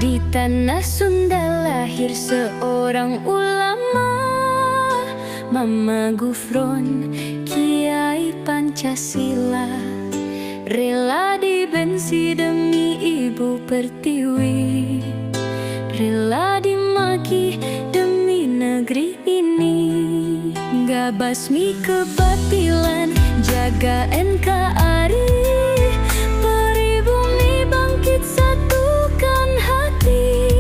Di tanah Sunda lahir seorang ulama, Mama Gufron, Kiai Pancasila. Rela dibenci demi Ibu Pertiwi, rela dimaki demi negeri ini. Gak basmi kebatilan, jaga NKRI. Pribumi bangkit, satukan hati,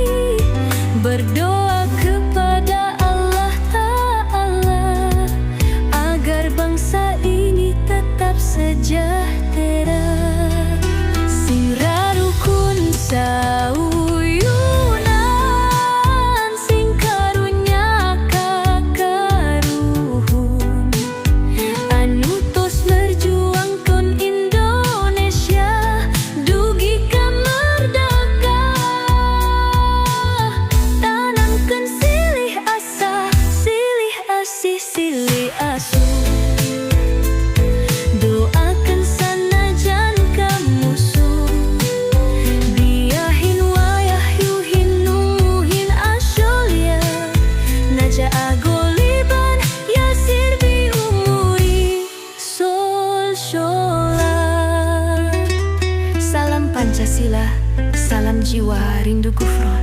berdoa kepada Allah Ta'ala agar bangsa ini tetap sejahtera. Sing rarukun sauyunan, sing karunya kakaruhun, anu tos merjuangkan Indonesia dugi ka merdeka. Tanamkan silih asa, silih asih, silih asuh. Doakan sanajan ka musuh, biahin wayah yuhin numuhin asyolya. Naja agoliban yasir bi umuri sol sholat. Salam Pancasila, salam jiwa rindu Gufron.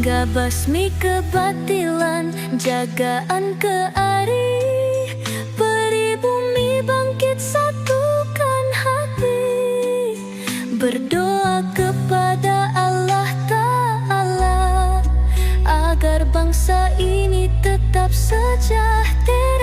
Gak basmi kebatilan, jagaan keari. Pribumi bangkit, satukan hati, berdoa kepada Allah Ta'ala agar bangsa ini tetap sejahtera.